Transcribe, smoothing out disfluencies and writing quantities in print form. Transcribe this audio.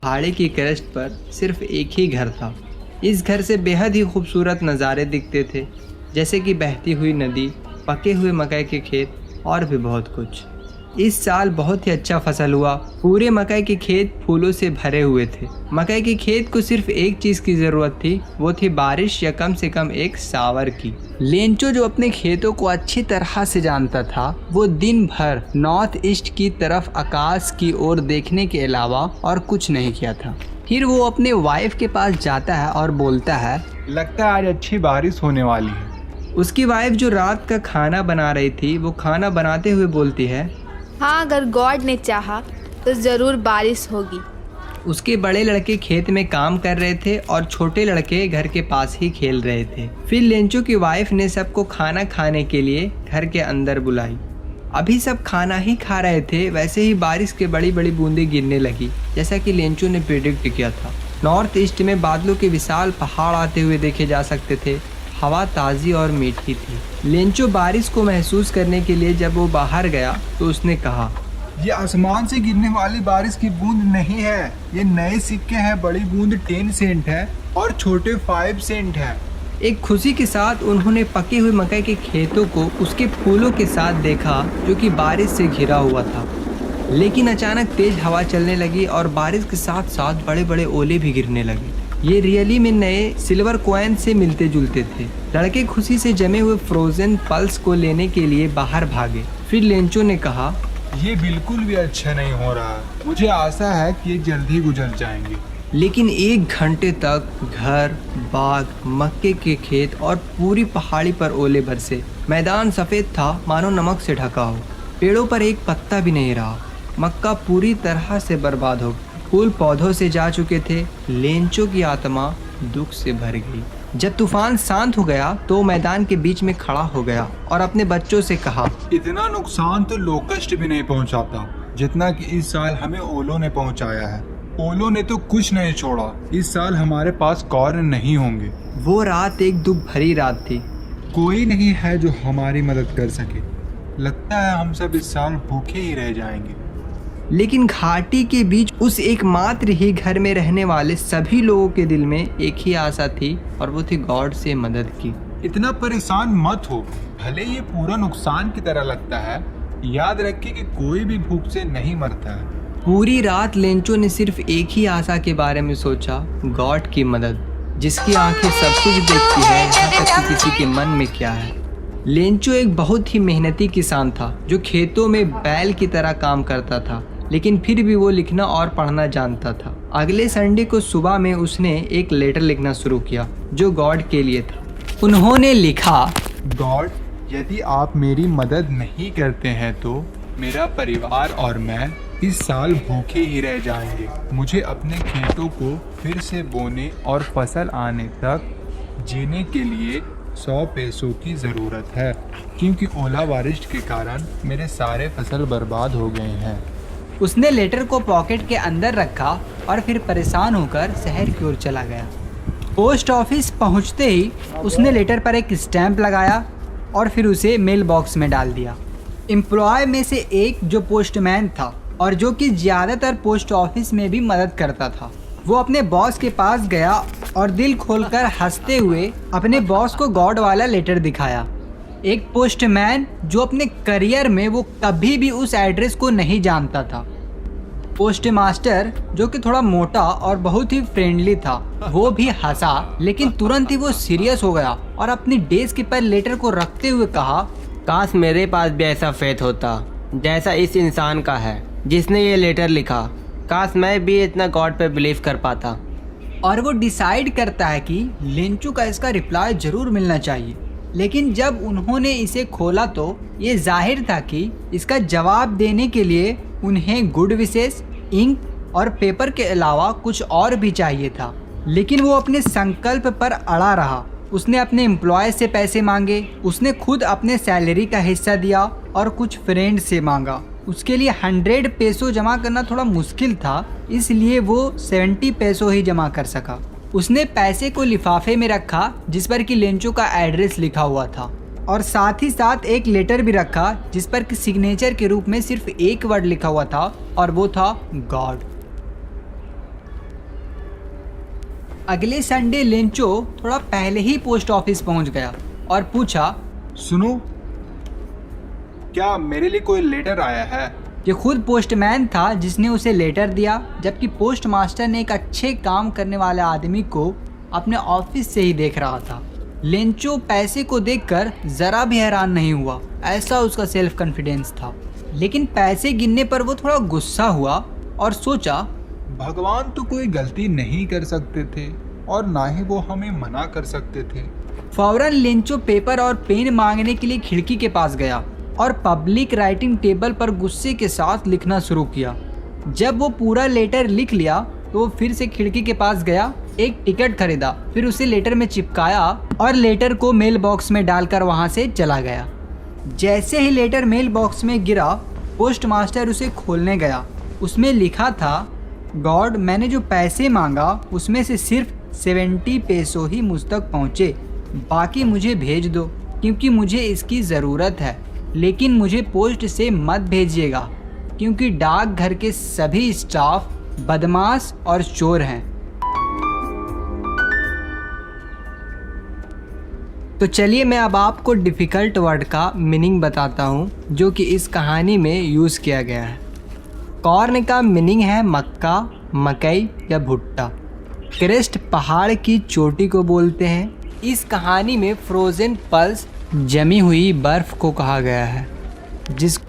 पहाड़ी की क्रेस्ट पर सिर्फ एक ही घर था। इस घर से बेहद ही खूबसूरत नज़ारे दिखते थे, जैसे कि बहती हुई नदी, पके हुए मकई के खेत और भी बहुत कुछ। इस साल बहुत ही अच्छा फसल हुआ। पूरे मकई के खेत फूलों से भरे हुए थे। मकई के खेत को सिर्फ एक चीज़ की ज़रूरत थी, वो थी बारिश या कम से कम एक सावर की। लेंचो जो अपने खेतों को अच्छी तरह से जानता था, वो दिन भर नॉर्थ ईस्ट की तरफ आकाश की ओर देखने के अलावा और कुछ नहीं किया था। फिर वो अपने वाइफ के पास जाता है और बोलता है, लगता है आज अच्छी बारिश होने वाली है। उसकी वाइफ जो रात का खाना बना रही थी, वो खाना बनाते हुए बोलती है, हाँ, अगर गॉड ने चाहा तो ज़रूर बारिश होगी। उसके बड़े लड़के खेत में काम कर रहे थे और छोटे लड़के घर के पास ही खेल रहे थे। फिर लेंचो की वाइफ ने सबको खाना खाने के लिए घर के अंदर बुलाई। अभी सब खाना ही खा रहे थे, वैसे ही बारिश के बड़ी बड़ी बूंदें गिरने लगी, जैसा कि लेंचो ने प्रिडिक्ट किया था। नॉर्थ ईस्ट में बादलों के विशाल पहाड़ आते हुए देखे जा सकते थे। हवा ताज़ी और मीठी थी। लेंचो बारिश को महसूस करने के लिए जब वो बाहर गया तो उसने कहा, ये आसमान से गिरने वाली बारिश की बूंद नहीं है, ये नए सिक्के हैं। बड़ी बूंद 10 सेंट है और छोटे 5 सेंट है। एक खुशी के साथ उन्होंने पके हुए मकई के खेतों को उसके फूलों के साथ देखा, जो कि बारिश से घिरा हुआ था। लेकिन अचानक तेज हवा चलने लगी और बारिश के साथ साथ बड़े बड़े ओले भी गिरने लगे। ये रियली में नए सिल्वर कॉइन से मिलते जुलते थे। लड़के खुशी से जमे हुए फ्रोजन पल्स को लेने के लिए बाहर भागे। फिर लेंचो ने कहा, ये बिल्कुल भी अच्छा नहीं हो रहा है। मुझे आशा है कि ये जल्दी गुजर जाएंगे। लेकिन 1 घंटे तक घर, बाग, मक्के के खेत और पूरी पहाड़ी पर ओले बरसे। मैदान सफ़ेद था, मानो नमक से ढका हो। पेड़ों पर एक पत्ता भी नहीं रहा। मक्का पूरी तरह से बर्बाद हो गया। फूल पौधों से जा चुके थे। लेंचो की आत्मा दुख से भर गई। जब तूफान शांत हो गया तो मैदान के बीच में खड़ा हो गया और अपने बच्चों से कहा, इतना नुकसान तो लोकस्ट भी नहीं पहुंचाता जितना कि इस साल हमें ओलों ने पहुंचाया है। ओलों ने तो कुछ नहीं छोड़ा। इस साल हमारे पास कॉर्न नहीं होंगे। वो रात एक दुख भरी रात थी। कोई नहीं है जो हमारी मदद कर सके। लगता है हम सब इस साल भूखे ही रह जाएंगे। लेकिन घाटी के बीच उस एकमात्र ही घर में रहने वाले सभी लोगों के दिल में एक ही आशा थी, और वो थी गॉड से मदद की। इतना परेशान मत हो। भले ये पूरा नुकसान की तरह लगता है, याद रखिए कि कोई भी भूख से नहीं मरता है। पूरी रात लेंचो ने सिर्फ एक ही आशा के बारे में सोचा, गॉड की मदद, जिसकी आंखें सब कुछ देखती है, यहाँ तक कि किसी के मन में क्या है। लेंचो एक बहुत ही मेहनती किसान था, जो खेतों में बैल की तरह काम करता था, लेकिन फिर भी वो लिखना और पढ़ना जानता था। अगले संडे को सुबह में उसने एक लेटर लिखना शुरू किया, जो गॉड के लिए था। उन्होंने लिखा, गॉड, यदि आप मेरी मदद नहीं करते हैं तो मेरा परिवार और मैं इस साल भूखे ही रह जाएंगे। मुझे अपने खेतों को फिर से बोने और फसल आने तक जीने के लिए 100 पैसों की ज़रूरत है, क्योंकि ओला बारिश के कारण मेरे सारे फसल बर्बाद हो गए हैं। उसने लेटर को पॉकेट के अंदर रखा और फिर परेशान होकर शहर की ओर चला गया। पोस्ट ऑफिस पहुंचते ही उसने लेटर पर एक स्टैंप लगाया और फिर उसे मेल बॉक्स में डाल दिया। एम्प्लॉय में से एक जो पोस्टमैन था और जो कि ज़्यादातर पोस्ट ऑफिस में भी मदद करता था, वो अपने बॉस के पास गया और दिल खोलकर हंसते हुए अपने बॉस को गॉड वाला लेटर दिखाया। एक पोस्टमैन जो अपने करियर में वो कभी भी उस एड्रेस को नहीं जानता था। पोस्ट मास्टर जो कि थोड़ा मोटा और बहुत ही फ्रेंडली था, वो भी हंसा, लेकिन तुरंत ही वो सीरियस हो गया और अपनी डेस्क पर लेटर को रखते हुए कहा, काश मेरे पास भी ऐसा फेथ होता जैसा इस इंसान का है जिसने ये लेटर लिखा। काश मैं भी इतना गॉड पे बिलीव कर पाता। और वो डिसाइड करता है कि लेंचो का इसका रिप्लाई जरूर मिलना चाहिए। लेकिन जब उन्होंने इसे खोला तो ये जाहिर था कि इसका जवाब देने के लिए उन्हें गुड विशेष, इंक और पेपर के अलावा कुछ और भी चाहिए था। लेकिन वो अपने संकल्प पर अड़ा रहा। उसने अपने एम्प्लॉय से पैसे मांगे, उसने खुद अपने सैलरी का हिस्सा दिया और कुछ फ्रेंड से मांगा। उसके लिए 100 पैसों जमा करना थोड़ा मुश्किल था, इसलिए वो 70 पैसों ही जमा कर सका। उसने पैसे को लिफाफे में रखा जिस पर कि लेंचो का एड्रेस लिखा हुआ था, और साथ ही साथ एक लेटर भी रखा जिस पर कि सिग्नेचर के रूप में सिर्फ एक वर्ड लिखा हुआ था, और वो था गॉड। अगले संडे लेंचो थोड़ा पहले ही पोस्ट ऑफिस पहुंच गया और पूछा, सुनो, क्या मेरे लिए कोई लेटर आया है? ये खुद पोस्टमैन था जिसने उसे लेटर दिया, जबकि पोस्ट मास्टर ने एक अच्छे काम करने वाले आदमी को अपने ऑफिस से ही देख रहा था। लेंचो पैसे को देखकर जरा भी हैरान नहीं हुआ, ऐसा उसका सेल्फ कॉन्फिडेंस था। लेकिन पैसे गिनने पर वो थोड़ा गुस्सा हुआ और सोचा, भगवान तो कोई गलती नहीं कर सकते थे और ना ही वो हमें मना कर सकते थे। फौरन लेंचो पेपर और पेन मांगने के लिए खिड़की के पास गया और पब्लिक राइटिंग टेबल पर गुस्से के साथ लिखना शुरू किया। जब वो पूरा लेटर लिख लिया तो वो फिर से खिड़की के पास गया, एक टिकट खरीदा, फिर उसे लेटर में चिपकाया और लेटर को मेल बॉक्स में डालकर वहां से चला गया। जैसे ही लेटर मेल बॉक्स में गिरा, पोस्ट मास्टर उसे खोलने गया। उसमें लिखा था, गॉड, मैंने जो पैसे मांगा उसमें से सिर्फ 70 पैसों ही मुझ तक पहुँचे, बाकी मुझे भेज दो क्योंकि मुझे इसकी ज़रूरत है, लेकिन मुझे पोस्ट से मत भेजिएगा क्योंकि डाकघर के सभी स्टाफ बदमाश और चोर हैं। तो चलिए मैं अब आपको डिफ़िकल्ट वर्ड का मीनिंग बताता हूँ जो कि इस कहानी में यूज़ किया गया है। कॉर्न का मीनिंग है मक्का, मकई या भुट्टा। क्रेस्ट पहाड़ की चोटी को बोलते हैं। इस कहानी में फ्रोज़न पल्स जमी हुई बर्फ़ को कहा गया है,